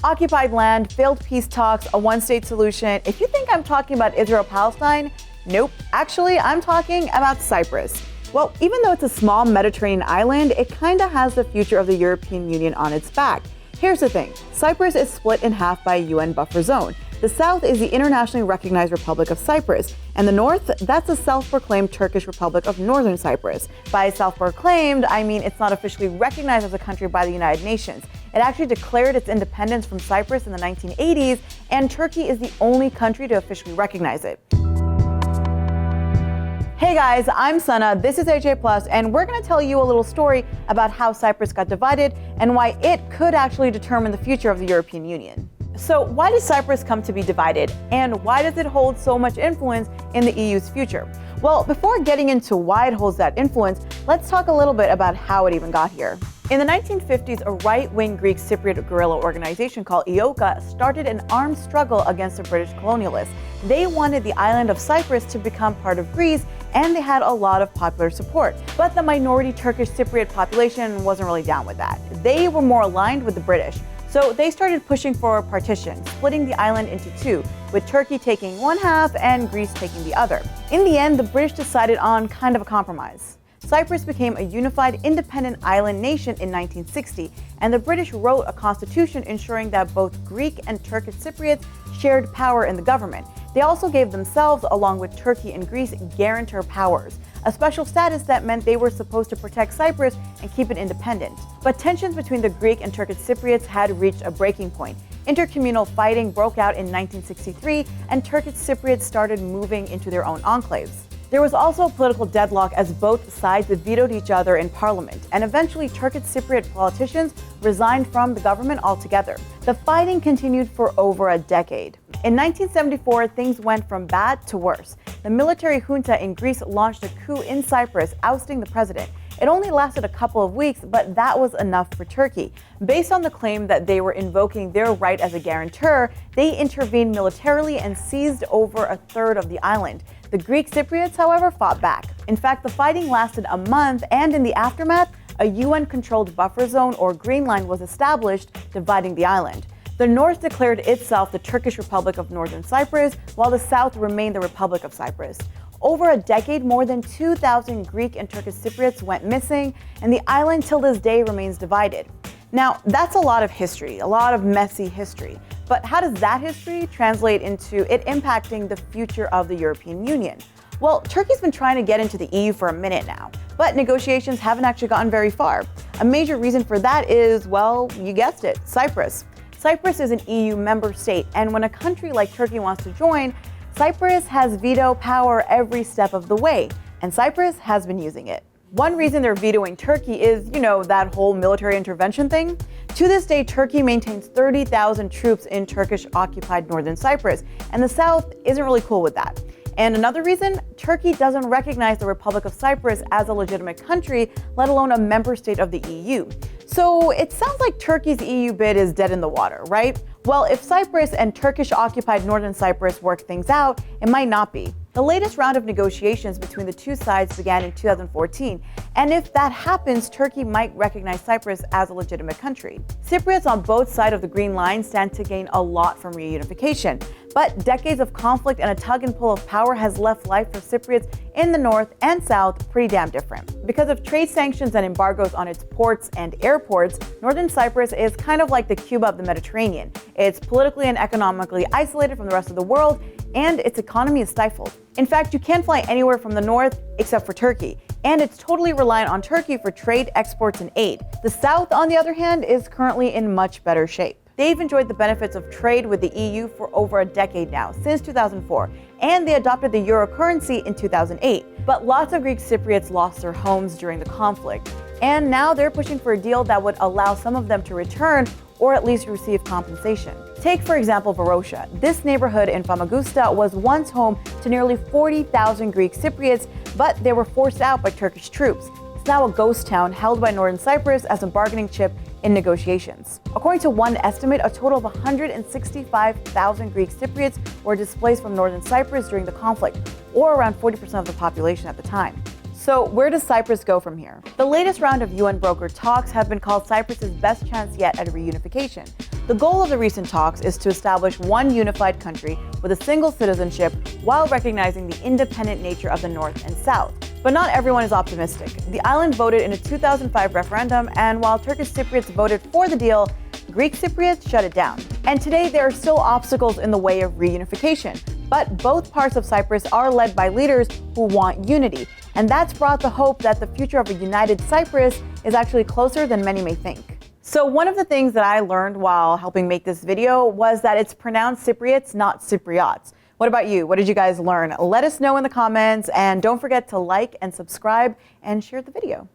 occupied land, failed peace talks, a one-state solution. If you think I'm talking about Israel-Palestine, nope. Actually, I'm talking about Cyprus. Well, even though it's a small Mediterranean island, it kinda has the future of the European Union on its back. Here's the thing, Cyprus is split in half by a UN buffer zone. The south is the internationally recognized Republic of Cyprus, and the north, that's the self-proclaimed Turkish Republic of Northern Cyprus. By self-proclaimed, I mean it's not officially recognized as a country by the United Nations. It actually declared its independence from Cyprus in the 1980s, and Turkey is the only country to officially recognize it. Hey guys, I'm Sana, this is AJ Plus, and we're going to tell you a little story about how Cyprus got divided and why it could actually determine the future of the European Union. So why did Cyprus come to be divided, and why does it hold so much influence in the EU's future? Well, before getting into why it holds that influence, let's talk a little bit about how it even got here. In the 1950s, a right-wing Greek Cypriot guerrilla organization called EOKA started an armed struggle against the British colonialists. They wanted the island of Cyprus to become part of Greece, and they had a lot of popular support. But the minority Turkish Cypriot population wasn't really down with that. They were more aligned with the British. So they started pushing for a partition, splitting the island into two, with Turkey taking one half and Greece taking the other. In the end, the British decided on kind of a compromise. Cyprus became a unified, independent island nation in 1960, and the British wrote a constitution ensuring that both Greek and Turkish Cypriots shared power in the government. They also gave themselves, along with Turkey and Greece, guarantor powers, a special status that meant they were supposed to protect Cyprus and keep it independent. But tensions between the Greek and Turkish Cypriots had reached a breaking point. Intercommunal fighting broke out in 1963, and Turkish Cypriots started moving into their own enclaves. There was also a political deadlock as both sides vetoed each other in parliament, and eventually Turkish Cypriot politicians resigned from the government altogether. The fighting continued for over a decade. In 1974, things went from bad to worse. The military junta in Greece launched a coup in Cyprus, ousting the president. It only lasted a couple of weeks, but that was enough for Turkey. Based on the claim that they were invoking their right as a guarantor, they intervened militarily and seized over a third of the island. The Greek Cypriots, however, fought back. In fact, the fighting lasted a month, and in the aftermath, a UN-controlled buffer zone or green line was established, dividing the island. The north declared itself the Turkish Republic of Northern Cyprus, while the south remained the Republic of Cyprus. Over a decade, more than 2,000 Greek and Turkish Cypriots went missing, and the island till this day remains divided. Now, that's a lot of history, a lot of messy history. But how does that history translate into it impacting the future of the European Union? Well, Turkey's been trying to get into the EU for a minute now, but negotiations haven't actually gotten very far. A major reason for that is, well, you guessed it, Cyprus. Cyprus is an EU member state, and when a country like Turkey wants to join, Cyprus has veto power every step of the way, and Cyprus has been using it. One reason they're vetoing Turkey is, that whole military intervention thing. To this day, Turkey maintains 30,000 troops in Turkish-occupied Northern Cyprus, and the South isn't really cool with that. And another reason, Turkey doesn't recognize the Republic of Cyprus as a legitimate country, let alone a member state of the EU. So it sounds like Turkey's EU bid is dead in the water, right? Well, if Cyprus and Turkish-occupied Northern Cyprus work things out, it might not be. The latest round of negotiations between the two sides began in 2014, and if that happens, Turkey might recognize Cyprus as a legitimate country. Cypriots on both sides of the Green Line stand to gain a lot from reunification, but decades of conflict and a tug and pull of power has left life for Cypriots in the north and south pretty damn different. Because of trade sanctions and embargoes on its ports and airports, Northern Cyprus is kind of like the Cuba of the Mediterranean. It's politically and economically isolated from the rest of the world, and its economy is stifled. In fact, you can't fly anywhere from the north except for Turkey, and it's totally reliant on Turkey for trade, exports, and aid. The south, on the other hand, is currently in much better shape. They've enjoyed the benefits of trade with the EU for over a decade now, since 2004, and they adopted the euro currency in 2008. But lots of Greek Cypriots lost their homes during the conflict, and now they're pushing for a deal that would allow some of them to return or at least receive compensation. Take, for example, Varosha. This neighborhood in Famagusta was once home to nearly 40,000 Greek Cypriots, but they were forced out by Turkish troops. It's now a ghost town held by Northern Cyprus as a bargaining chip in negotiations. According to one estimate, a total of 165,000 Greek Cypriots were displaced from Northern Cyprus during the conflict, or around 40% of the population at the time. So where does Cyprus go from here? The latest round of UN brokered talks have been called Cyprus's best chance yet at reunification. The goal of the recent talks is to establish one unified country with a single citizenship while recognizing the independent nature of the North and South. But not everyone is optimistic. The island voted in a 2005 referendum, and while Turkish Cypriots voted for the deal, Greek Cypriots shut it down. And today there are still obstacles in the way of reunification. But both parts of Cyprus are led by leaders who want unity. And that's brought the hope that the future of a united Cyprus is actually closer than many may think. So one of the things that I learned while helping make this video was that it's pronounced Cypriots, not Cypriots. What about you? What did you guys learn? Let us know in the comments, and don't forget to like and subscribe and share the video.